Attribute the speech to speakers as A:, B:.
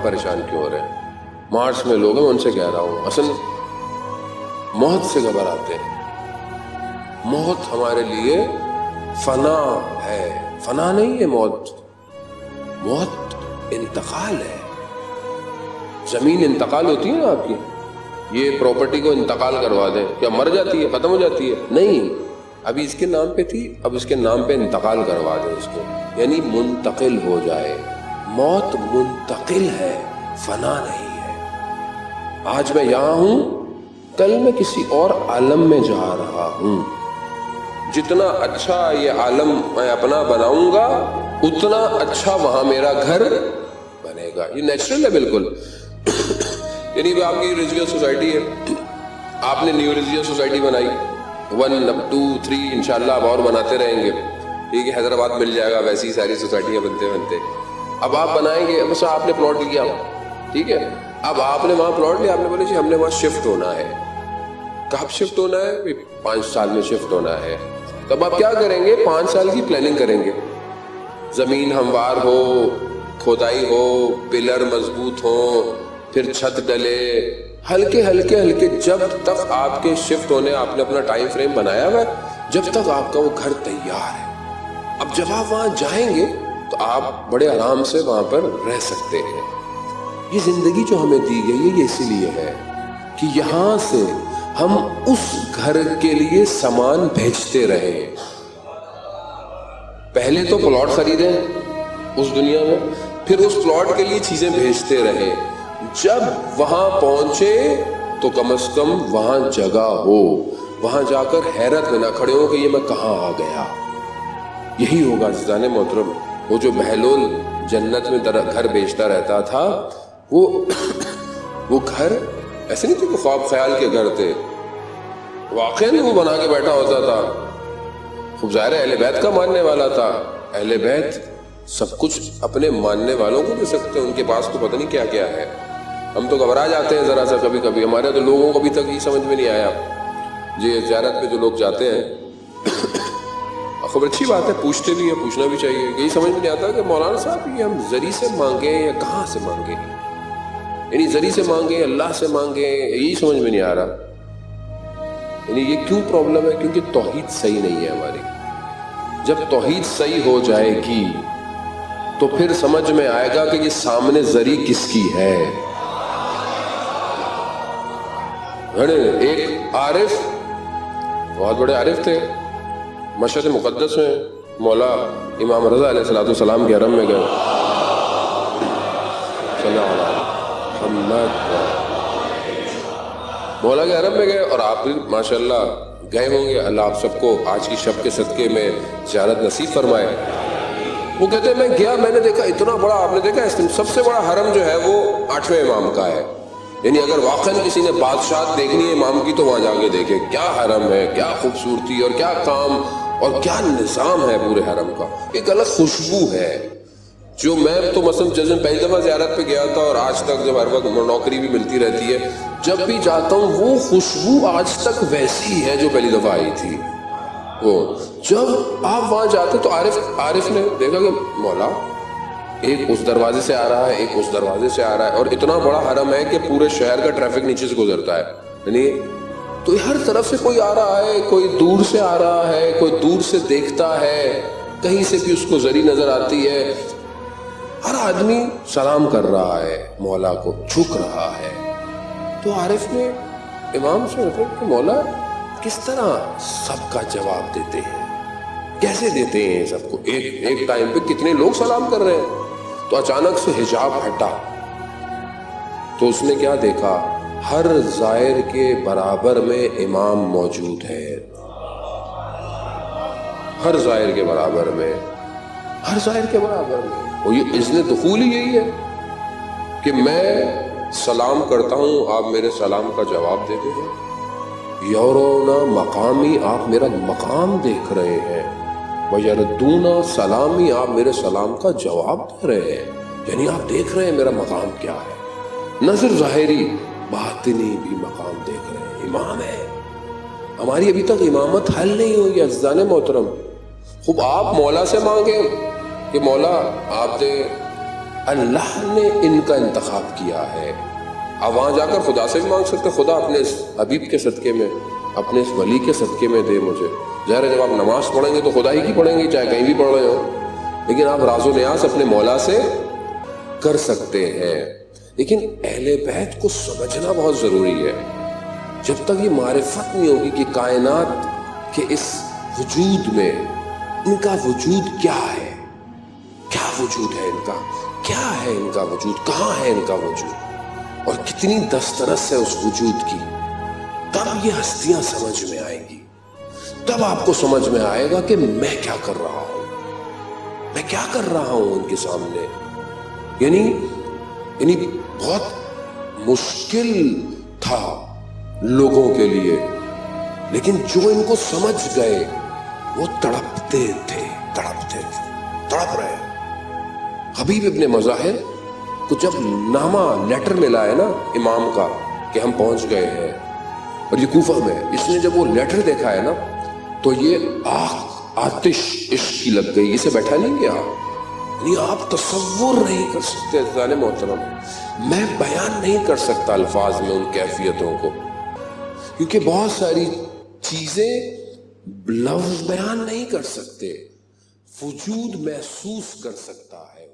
A: پریشان کیوں ہو رہے ہیں؟ مارس میں لوگ ہیں، ان سے کہہ رہا ہوں اصل موت سے گھبراتے ہیں. موت ہمارے لیے فنا ہے، فنا نہیں ہے موت. موت انتقال ہے. زمین انتقال ہوتی ہے نا آپ کی، یہ پراپرٹی کو انتقال کروا دیں، کیا مر جاتی ہے، ختم ہو جاتی ہے؟ نہیں، ابھی اس کے نام پہ تھی، اب اس کے نام پہ انتقال کروا دیں اس کو، یعنی منتقل ہو جائے. موت منتقل ہے، فنا نہیں ہے. آج میں یہاں ہوں، کل میں کسی اور عالم میں جا رہا ہوں. جتنا اچھا یہ عالم میں اپنا بناؤں گا اتنا اچھا وہاں میرا گھر بنے گا. یہ نیچرل ہے بالکل. یعنی آپ کی ریلیجیس سوسائٹی ہے، آپ نے نیو ریلیجیس سوسائٹی بنائی، 1 اب 2 3 انشاءاللہ اب اور بناتے رہیں گے. ٹھیک ہے، حیدرآباد مل جائے گا، ویسی ہی ساری سوسائٹیاں بنتے بنتے اب آپ بنائیں گے. بس آپ نے پلاٹ لیا، ٹھیک ہے، اب آپ نے وہاں پلاٹ لیا، آپ نے بولے جی ہم نے وہاں شفٹ ہونا ہے. کب شفٹ ہونا ہے؟ 5 سال میں شفٹ ہونا ہے. تب آپ کیا کریں گے؟ 5 سال کی پلاننگ کریں گے. زمین ہموار ہو، کھودائی ہو، پلر مضبوط ہو، پھر چھت ڈلے، ہلکے ہلکے ہلکے، جب تک آپ کے شفٹ ہونے آپ نے اپنا ٹائم فریم بنایا ہوا ہے، جب تک آپ کا وہ گھر تیار ہے. اب جب آپ وہاں جائیں گے تو آپ بڑے آرام سے وہاں پر رہ سکتے ہیں. یہ زندگی جو ہمیں دی گئی ہے یہ اسی لیے ہے کہ یہاں سے ہم اس گھر کے لیے سامان بھیجتے رہے. پہلے تو پلاٹ خریدیں اس دنیا میں، پھر اس پلاٹ کے لیے چیزیں بھیجتے رہے. جب وہاں پہنچے تو کم از کم وہاں جگہ ہو، وہاں جا کر حیرت میں نہ کھڑے ہو کہ یہ میں کہاں آ گیا. یہی ہوگا عزیزان محترم. وہ جو بہلول جنت میں گھر بیچتا رہتا تھا، وہ گھر ایسے نہیں تھے کہ خواب خیال کے گھر تھے، واقعی وہ بنا کے بیٹھا ہوتا تھا. خوب ظاہر ہے اہل بیت کا ماننے والا تھا. اہل بیت سب کچھ اپنے ماننے والوں کو دے سکتے ہیں، ان کے پاس تو پتہ نہیں کیا کیا ہے. ہم تو گھبرا جاتے ہیں ذرا سا کبھی کبھی. ہمارے تو لوگوں کو ابھی تک یہ سمجھ میں نہیں آیا. یہ زیارت پہ جو لوگ جاتے ہیں، خبر اچھی بات ہے، پوچھتے بھی ہیں، پوچھنا بھی چاہیے. یہی سمجھ میں نہیں آتا کہ مولانا صاحب یہ ہم زری سے مانگیں یا کہاں سے مانگیں، یعنی زری سے مانگیں، اللہ سے مانگیں، یہی سمجھ میں نہیں آ رہا. یعنی یہ کیوں پرابلم ہے؟ کیونکہ توحید صحیح نہیں ہے ہماری. جب توحید صحیح ہو جائے گی تو پھر سمجھ میں آئے گا کہ یہ سامنے زری کس کی ہے. ایک عارف، بہت بڑے عارف تھے، مشہد مقدس میں مولا امام رضا علیہ السلام کے حرم میں گئے. صلی اللہ علیہ محمد، مولا کے حرم میں گئے. اور آپ بھی ماشاءاللہ گئے ہوں گے. اللہ آپ سب کو آج کی شب کے صدقے میں زیارت نصیب فرمائے. وہ کہتے ہیں میں گیا، میں نے دیکھا اتنا بڑا، آپ نے دیکھا سب سے بڑا حرم جو ہے وہ 8ویں امام کا ہے. یعنی اگر واقعاً کسی نے بادشاہت دیکھنی ہے امام کی تو وہاں جا کے دیکھے کیا حرم ہے، کیا خوبصورتی اور کیا کام اور کیا نظام ہے پورے حرم کا. ایک الگ خوشبو ہے جو میں تو مثلا جیسے پہلی دفعہ زیارت پہ گیا تھا اور آج تک جب ہر وقت نوکری بھی ملتی رہتی ہے، جب بھی جاتا ہوں وہ خوشبو آج تک ویسی ہے جو پہلی دفعہ آئی تھی. وہ جب آپ وہاں جاتے تو عارف نے دیکھا کہ مولا ایک اس دروازے سے آ رہا ہے، ایک اس دروازے سے آ رہا ہے، اور اتنا بڑا حرم ہے کہ پورے شہر کا ٹریفک نیچے سے گزرتا ہے. یعنی تو ہر طرف سے کوئی آ رہا ہے، کوئی دور سے آ رہا ہے، کوئی دور سے دیکھتا ہے، کہیں سے بھی اس کو زری نظر آتی ہے. ہر آدمی سلام کر رہا ہے، مولا کو جھک رہا ہے. تو عارف نے امام سے مطلب کہ مولا کس طرح سب کا جواب دیتے ہیں، کیسے دیتے ہیں سب کو، ایک ٹائم پہ کتنے لوگ سلام کر رہے ہیں. تو اچانک سے حجاب ہٹا تو اس نے کیا دیکھا، ہر زائر کے برابر میں امام موجود ہے. ہر زائر کے برابر میں، ہر زائر کے برابر میں. اور یہ اذن دخول ہی یہی ہے کہ میں سلام کرتا ہوں، آپ میرے سلام کا جواب دیتے ہیں. یورونا مقامی، آپ میرا مقام دیکھ رہے ہیں. وَيَرَدُّونَ سلامی، آپ میرے سلام کا جواب دے رہے ہیں. یعنی آپ دیکھ رہے ہیں میرا مقام کیا ہے. نہ صرف ظاہری، باطنی بھی مقام دیکھ رہے ہیں. امام ہے. ہماری ابھی تک امامت حل نہیں ہوئی عزیزان محترم. خوب آپ مولا سے مانگیں کہ مولا آپ دے، اللہ نے ان کا انتخاب کیا ہے. آپ وہاں جا کر خدا سے بھی مانگ سکتے، خدا اپنے اس حبیب کے صدقے میں، اپنے اس ولی کے صدقے میں دے مجھے. ظاہر ہے جب آپ نماز پڑھیں گے تو خدا ہی کی پڑھیں گے، چاہے کہیں بھی پڑھ رہے ہو، لیکن آپ راز و نیاز اپنے مولا سے کر سکتے ہیں. لیکن اہل بیت کو سمجھنا بہت ضروری ہے. جب تک یہ معرفت نہیں ہوگی کہ کائنات کے اس وجود میں ان کا وجود کیا ہے، کیا وجود ہے ان کا، کیا ہے ان کا وجود، کہاں ہے ان کا وجود، اور کتنی دسترس ہے اس وجود کی، تب یہ ہستیاں سمجھ میں آئیں گی. تب آپ کو سمجھ میں آئے گا کہ میں کیا کر رہا ہوں، میں کیا کر رہا ہوں ان کے سامنے. یعنی بہت مشکل تھا لوگوں کے لیے، لیکن جو ان کو سمجھ گئے وہ تڑپتے تھے، تڑپ رہے. حبیب ابن مظاہر کو جب نامہ لیٹر ملا ہے نا امام کا کہ ہم پہنچ گئے ہیں، اور یہ کوفہ میں، اس نے جب وہ لیٹر دیکھا ہے نا تو یہ آتش عشق کی لگ گئی، اسے بیٹھا نہیں گیا. یعنی آپ تصور نہیں کر سکتے عزیزان محترم، میں بیان نہیں کر سکتا الفاظ میں ان کیفیتوں کو، کیونکہ بہت ساری چیزیں لفظ بیان نہیں کر سکتے، وجود محسوس کر سکتا ہے.